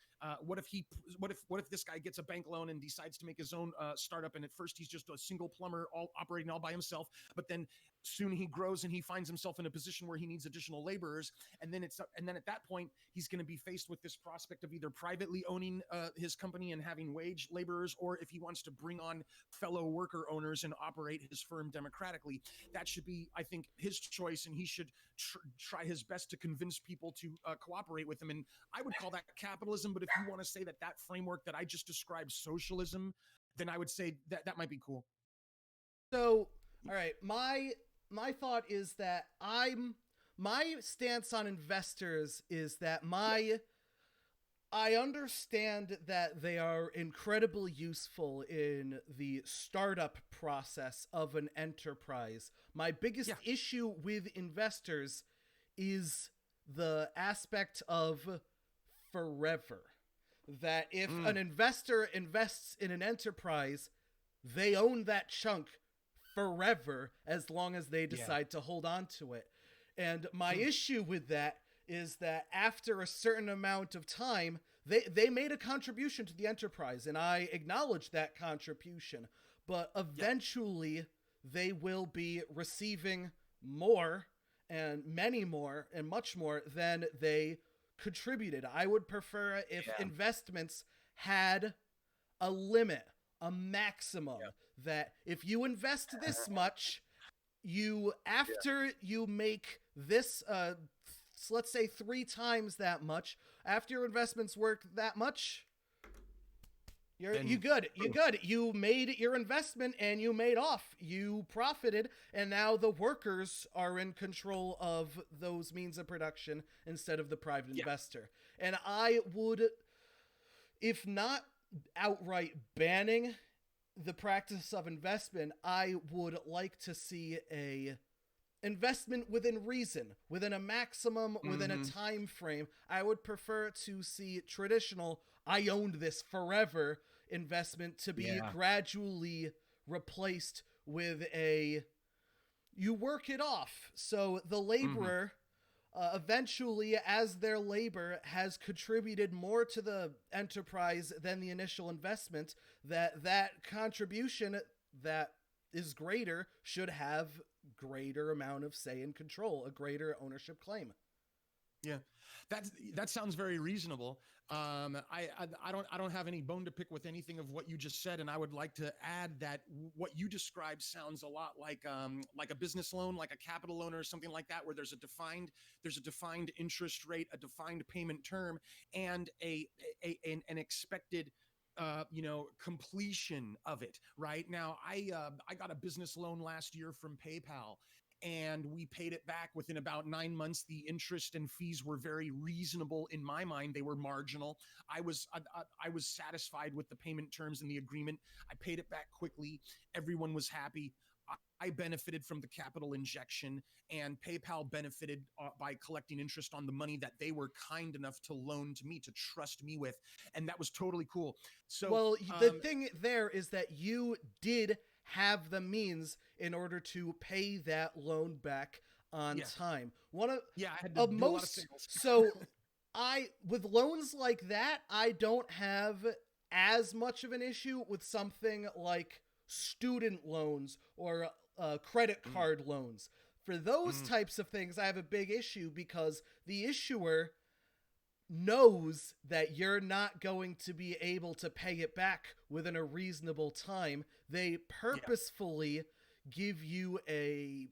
What if this guy gets a bank loan and decides to make his own startup? And at first he's just a single plumber, all operating all by himself. But then soon he grows and he finds himself in a position where he needs additional laborers. And then at that point he's going to be faced with this prospect of either privately owning his company and having wage laborers, or if he wants to bring on fellow worker owners and operate his firm democratically. That should be, I think, his choice, and he should try his best to convince people to cooperate with him. And I would call that capitalism. But if you want to say that framework that I just described socialism, then I would say that might be cool. So, all right, my thought is that my stance on investors is that I understand that they are incredibly useful in the startup process of an enterprise. My biggest Yeah. issue with investors is the aspect of forever. That if Mm, an investor invests in an enterprise, they own that chunk forever as long as they yeah. decide to hold on to it. And my Mm, issue with that is that after a certain amount of time, they made a contribution to the enterprise, and I acknowledge that contribution. But yeah. eventually, they will be receiving more and many more and much more than they contributed. I would prefer if Yeah. investments had a limit, a maximum, that if you invest this much, after you make this let's say 3 times that much, after your investments work that much, you Then good. You good. You made your investment and you made off. You profited, and now the workers are in control of those means of production instead of the private yeah. investor. And I would, if not outright banning the practice of investment, I would like to see a investment within reason, within a maximum, within a Mm-hmm. time frame. I would prefer to see traditional, I owned this forever, investment to be Yeah. gradually replaced with you work it off. So the laborer, eventually, as their labor has contributed more to the enterprise than the initial investment, that contribution that is greater should have greater amount of say and control, a greater ownership claim. Yeah, that sounds very reasonable. I don't have any bone to pick with anything of what you just said, and I would like to add that what you described sounds a lot like a business loan, like a capital loan or something like that, where there's a defined interest rate, a defined payment term, and an expected completion of it. Right now, I got a business loan last year from PayPal, and we paid it back within about 9 months. The interest and fees were very reasonable in my mind. They were marginal. I was satisfied with the payment terms and the agreement. I paid it back quickly. Everyone was happy. I benefited from the capital injection, and PayPal benefited by collecting interest on the money that they were kind enough to loan to me, to trust me with, and that was totally cool. So, well, the thing there is that you did have the means in order to pay that loan back on time. I had to do a lot of sales. So with loans like that, I don't have as much of an issue with something like student loans or credit card loans. For those types of things, I have a big issue because the issuer knows that you're not going to be able to pay it back within a reasonable time. They purposefully give you a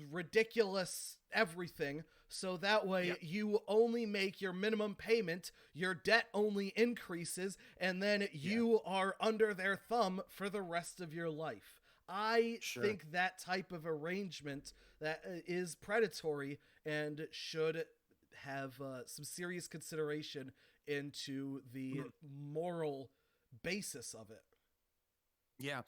ridiculous everything, so that way you only make your minimum payment, your debt only increases, and then you are under their thumb for the rest of your life. I think that type of arrangement that is predatory and should have some serious consideration into the moral basis of it. Yeah,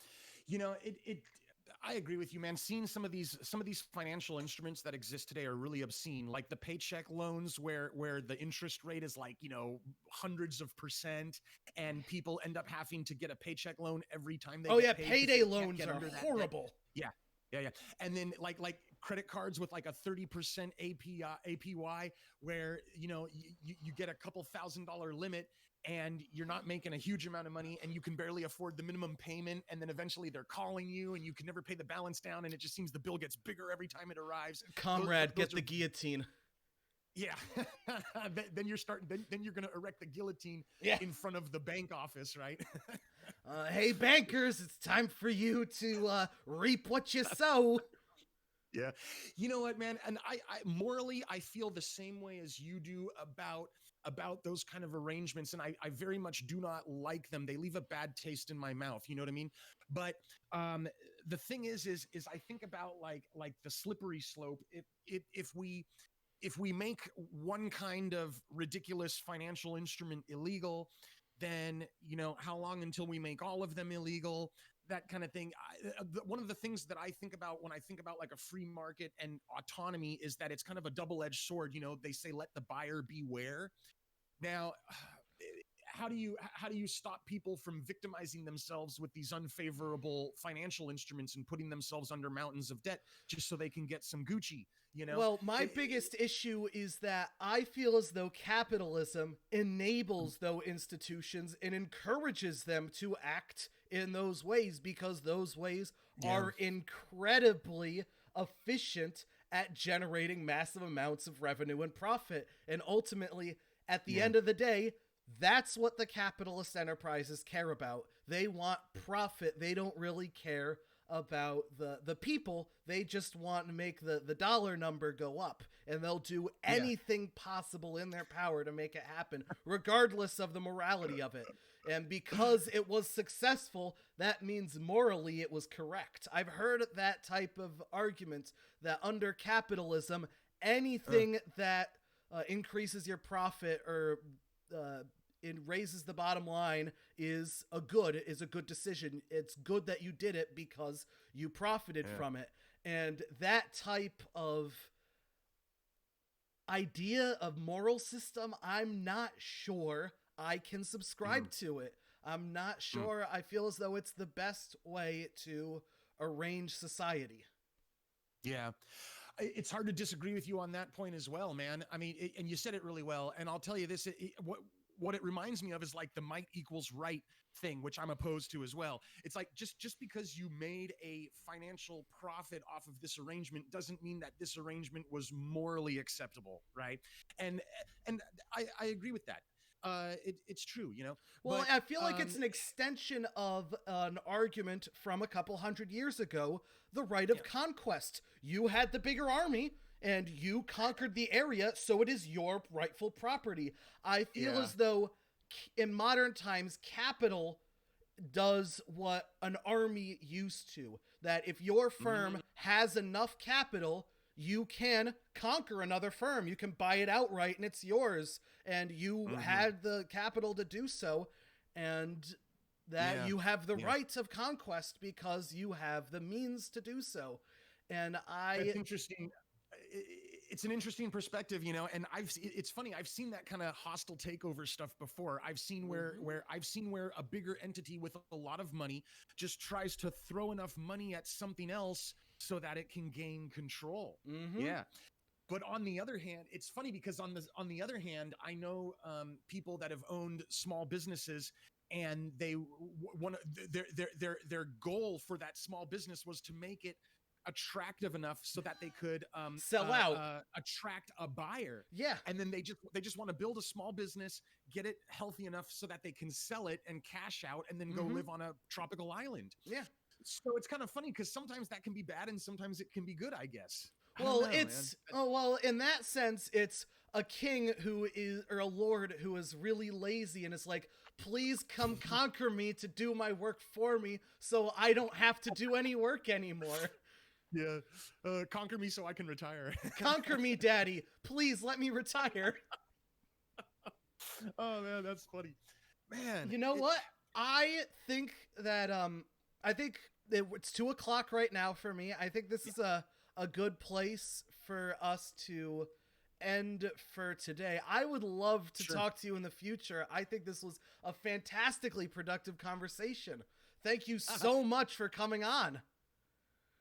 I agree with you, man. Seeing some of these financial instruments that exist today are really obscene, like the paycheck loans, where the interest rate is like hundreds of %, and people end up having to get a paycheck loan every time they. Get paid, payday loans are horrible. Yeah. And then like credit cards with like a 30% APY, where you get a couple $1,000 limit, and you're not making a huge amount of money, and you can barely afford the minimum payment, and then eventually they're calling you and you can never pay the balance down, and it just seems the bill gets bigger every time it arrives. Comrade, get the guillotine. Yeah. then you're going to erect the guillotine in front of the bank office, right? Hey bankers, it's time for you to reap what you sow. Yeah. You know what, man? And I morally, I feel the same way as you do about those kind of arrangements. And I very much do not like them. They leave a bad taste in my mouth. You know what I mean? But the thing is I think about like the slippery slope. If we make one kind of ridiculous financial instrument illegal, then, how long until we make all of them illegal? That kind of thing. One of the things that I think about when I think about like a free market and autonomy is that it's kind of a double-edged sword. They say, let the buyer beware. Now, how do you stop people from victimizing themselves with these unfavorable financial instruments and putting themselves under mountains of debt just so they can get some Gucci? Well, my biggest issue is that I feel as though capitalism enables those institutions and encourages them to act in those ways, because those ways are incredibly efficient at generating massive amounts of revenue and profit. And ultimately, at the end of the day, that's what the capitalist enterprises care about. They want profit. They don't really care about the people. They just want to make the dollar number go up, and they'll do anything possible in their power to make it happen, regardless of the morality of it. And because it was successful, that means morally it was correct. I've heard that type of argument that under capitalism, anything that increases your profit or it raises the bottom line is a good decision. It's good that you did it because you profited from it. And that type of idea of moral system, I'm not sure I can subscribe to it. I'm not sure. I feel as though it's the best way to arrange society. Yeah. It's hard to disagree with you on that point as well, man. I mean, and you said it really well. And I'll tell you this, what it reminds me of is like the might equals right thing, which I'm opposed to as well. It's like just because you made a financial profit off of this arrangement doesn't mean that this arrangement was morally acceptable, right? And and I agree with that. It's true, you know. Well, But I feel like it's an extension of an argument from a couple hundred years ago, the right of conquest. You had the bigger army and you conquered the area, so it is your rightful property. I feel as though in modern times, capital does what an army used to. That if your firm has enough capital, you can conquer another firm. You can buy it outright and it's yours. And you had the capital to do so. And that you have the right of conquest because you have the means to do so. And That's interesting. It's an interesting perspective, you know, and it's funny. I've seen that kind of hostile takeover stuff before. I've seen where a bigger entity with a lot of money just tries to throw enough money at something else so that it can gain control. Yeah. But on the other hand, it's funny because on the other hand, I know people that have owned small businesses, and they want their goal for that small business was to make it attractive enough so that they could sell out, attract a buyer. Yeah. And then they just want to build a small business, get it healthy enough so that they can sell it and cash out and then go live on a tropical island. Yeah. So it's kind of funny because sometimes that can be bad and sometimes it can be good, I guess. Well, in that sense, it's a king who is, or a lord who is really lazy and is like, please come conquer me to do my work for me so I don't have to do any work anymore. Yeah. Conquer me so I can retire. Conquer me, daddy. Please let me retire. Oh, man, that's funny. Man. You know what? I think that, I think it's 2:00 right now for me. I think this is a good place for us to end for today. I would love to talk to you in the future. I think this was a fantastically productive conversation. Thank you so much for coming on.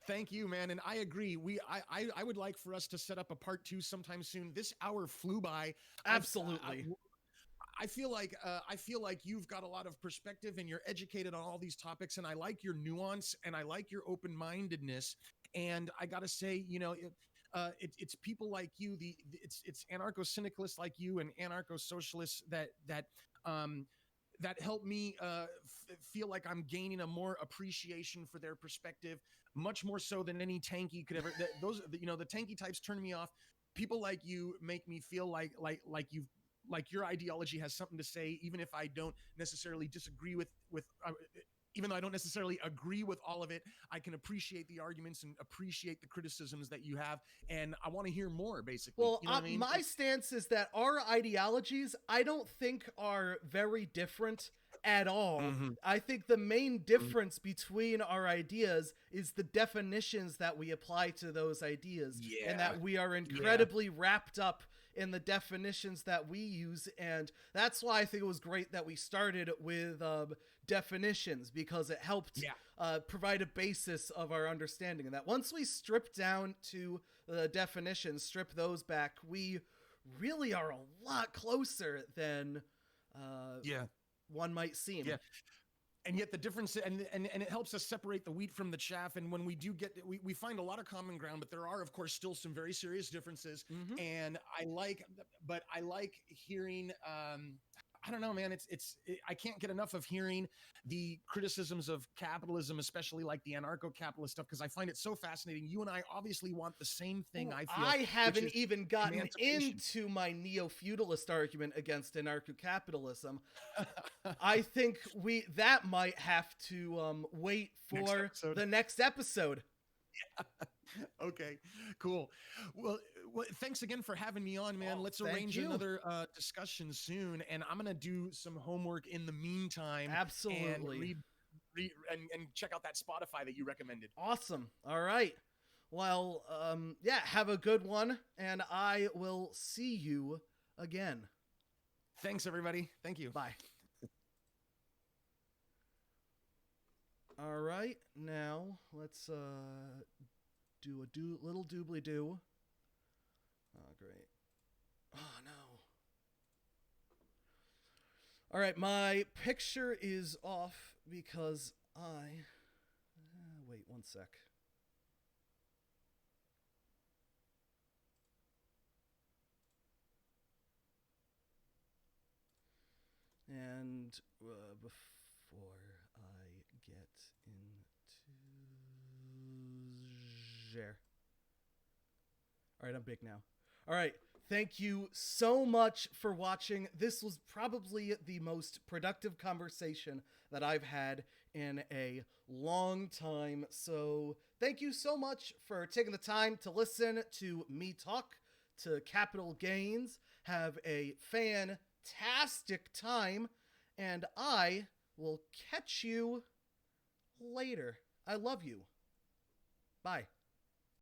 Thank you, man. And I agree. I would like for us to set up a part 2 sometime soon. This hour flew by. Absolutely. I feel like you've got a lot of perspective and you're educated on all these topics. And I like your nuance and I like your open-mindedness. And I got to say, you know, it's people like you, it's anarcho-syndicalists like you and anarcho-socialists that help me feel like I'm gaining a more appreciation for their perspective, much more so than any tanky could ever. The tanky types turn me off. People like you make me feel like your ideology has something to say, even if I don't necessarily disagree with even though I don't necessarily agree with all of it, I can appreciate the arguments and appreciate the criticisms that you have. And I want to hear more, basically. Well, you know what I mean? My stance is that our ideologies, I don't think are very different at all. I think the main difference between our ideas is the definitions that we apply to those ideas, and that we are incredibly wrapped up in the definitions that we use. And that's why I think it was great that we started with definitions, because it helped provide a basis of our understanding. And that once we strip down to the definitions, strip those back, we really are a lot closer than one might seem. Yeah. And yet the difference, and it helps us separate the wheat from the chaff. And when we do we find a lot of common ground, but there are, of course, still some very serious differences. And I like hearing, I don't know, man. I can't get enough of hearing the criticisms of capitalism, especially like the anarcho-capitalist stuff, because I find it so fascinating. You and I obviously want the same thing. I feel I haven't even gotten into my neo-feudalist argument against anarcho-capitalism. I think that might have to wait for the next episode. Okay, cool. Well, thanks again for having me on, man. Let's arrange another discussion soon, and I'm gonna do some homework in the meantime. Absolutely. And and check out that Spotify that you recommended. Awesome. All right. Well, have a good one, and I will see you again. Thanks, everybody. Thank you. Bye. All right, now let's do a little doobly doo. Oh, great. Oh no. All right, my picture is off because I. Wait 1 sec. And before I get into share. All right, I'm big now. All right, thank you so much for watching. This was probably the most productive conversation that I've had in a long time. So thank you so much for taking the time to listen to me talk to Capital Gains. Have a fantastic time, and I will catch you later. I love you. Bye.